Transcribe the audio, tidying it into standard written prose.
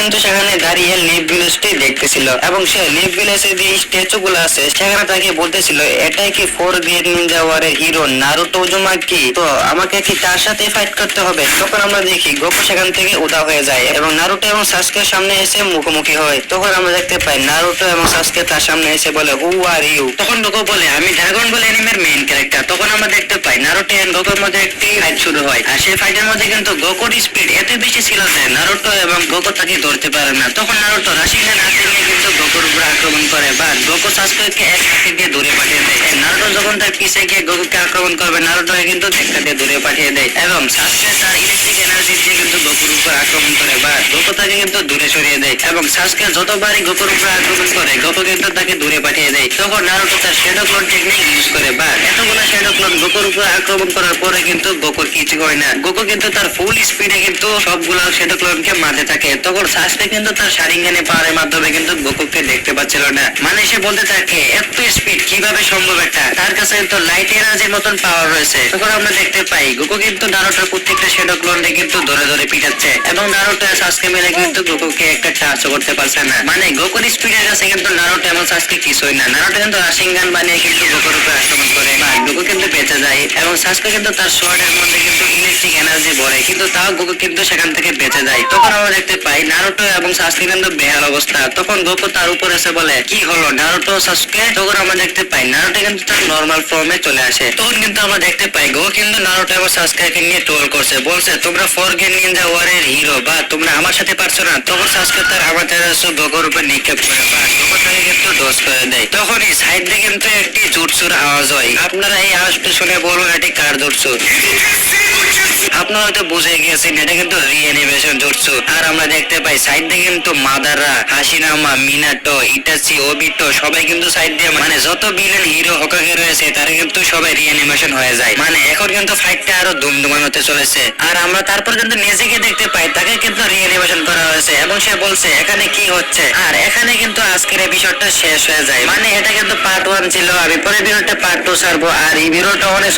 কিন্তু সেখানে দাঁড়িয়ে লিভ ভিলেজটি দেখতেছিল এবং সে লিভ ভিলেজের যে স্ট্যাচু গুলো আছে সেখানে তাকে বলতেছিল এটাই কি ফোর গ্রেট নিনজা ওয়ারের হিরো নারুটো উজুমাকি, তো আমাকে কি তার সাথে ফাইট করতে হবে। তখন আমরা দেখি গোকু সেখান থেকে উদা হয়ে যায় এবং নারুটো এবং সাসকের সামনে এসে মুখোমুখি হয়। তখন আমরা দেখতে পাই নারুটো এবং সাসকে তার সামনে এসে বলে হু আর ইউ। তখন গোকু বলে আমি ড্রাগন বল অ্যানিমের মেইন ক্যারেক্টার। তখন আমরা দেখতে পাই নারুটো এন্ড গোকুর মধ্যে একটি ফাইট শুরু হয় আর সেই ফাইটের মধ্যে কিন্তু গোকুর স্পিড এত বেশি ছিল যে নারুটো এবং গোকু তাকে ধরতে পারে না। তখন নারুটো রাশিগান হাতে নিয়ে কিন্তু গোকুর উপর আক্রমণ করে বা গোকু সাসকেকে এক হাতে দিয়ে দূরে পাঠিয়ে দেয়। নারুটো যখন তার পিছে গিয়ে গোকুকে আক্রমণ করবে নারুটোকে কিন্তু ধাক্কা দিয়ে দূরে পাঠিয়ে দেয় এবং সাসকে তার ইলেকট্রিক এনার্জি দিয়ে কিন্তু গোকুর উপর আক্রমণ করে বা গোকু তাকে কিন্তু দূরে সরিয়ে দেয় এবং সাসকে যতবারই গোকুর উপর আক্রমণ করে গোকু কিন্তু তাকে দূরে পাঠিয়ে দেয়। তখন নারুটো তার শ্যাডো ক্লোন টেকনিক ইউজ করে বা এতগুলো শ্যাডো ক্লোন গোকুর উপর আক্রমণ করার পরে কিন্তু গোকুর কিছু হয় না। গোকু কিন্তু তার ফুল স্পিডে কিন্তু সবগুলো শ্যাডো ক্লোনকে মারতে থাকে। তখন সাসকে কিন্তু তার শারিঙ্গানে পাওয়ারের মাধ্যমে কিন্তু গোকুকে দেখতে পাচ্ছিল না। মানে সে বলতে থাকে এত স্পিড কিভাবে সম্ভব, একটা তার কাছে তো লাইট এনার্জির মতন পাওয়ার রয়েছে। তখন আমরা দেখতে পাই গোকু কিন্তু নারুটোর প্রত্যেকটা শ্যাডো ক্লোনকে কিন্তু ধরে ধরে পিটাচ্ছে এবং নারুটো আর সাসকে মিলে কিন্তু গোকুকে একটা টাচ করতে পারছে না। মানে গোকুর স্পিডের কাছে কিন্তু নারুটো এবং সাসকে কিছুই না। নারুটো কিন্তু রাশিঙ্গান বানিয়ে কিন্তু গোকুর উপর আক্রমণ করে বা গোকু কিন্তু বেঁচে যায় এবং সাসকে কিন্তু তার সোয়ার্ডের মধ্যে কিন্তু ইলেকট্রিক এনার্জি ভরে কিন্তু তাও গোকু কিন্তু সেখান থেকে বেঁচে যায়। তখন আমরা দেখতে পাই নারুটো এবং সাসকে কিন্তু বেহাল অবস্থা। তখন গোকু তার উপর এসে বলে কি হলো নারুটো সাসকে। তখন আমরা দেখতে পাই নারুটো কিন্তু তার নরমাল ফর্মে চলে আসে। তখন কিন্তু আমরা দেখতে পাই গোকু কিন্তু নারুটো এবং সাসকেকে নিয়ে ট্রোল করছে, বলছে তোমরা ফোর গ্রেট নিনজা ওয়ারের হিরো বা তোমরা আমার সাথে পারছো না। তখন সাসকে তার আমাতেরাসু গোকুর উপর নিক্ষেপ করে বা গোকু তাকে কিন্তু ডোজ করে দেয়। তখনই সাইড দিয়ে কিন্তু একটি জুটসুর আওয়াজ হয়। আপনারা এই আওয়াজটা শুনে বলুন এটি কার জুটসু। আপনারা হয়তো বুঝে গিয়েছেন এটা কিন্তু রিঅ্যানিমেশন জুটসু। আর আমরা দেখতে পাই সাইড দিয়ে কিন্তু মাদারা, হাসিনামা, মিনাটো, ইটাচি, ওবিটো সবাই কিন্তু সাইড দিয়ে মানে যত ভিলেন হিরো হোকাগে রয়েছে তারা কিন্তু সবাই রিঅ্যানিমেশন হয়ে যায়। মানে এখন কিন্তু ফাইটটা আরো ধুমধুমান হতে চলেছে। আর আমরা তারপর কিন্তু নেজিকে দেখতে পাই তাকে কিন্তু রিঅ্যানিমেশন করা হয়েছে এবং সে বলছে এখানে কি হচ্ছে। আর এখানে কিন্তু আজকের এপিসোডটা শেষ হয়ে যায়। মানে এটা কিন্তু পার্ট 1 ছিল, আমি পরের ভিডিওটা পার্ট 2 ছাড়বো। আর এই ভিডিওটা অনেক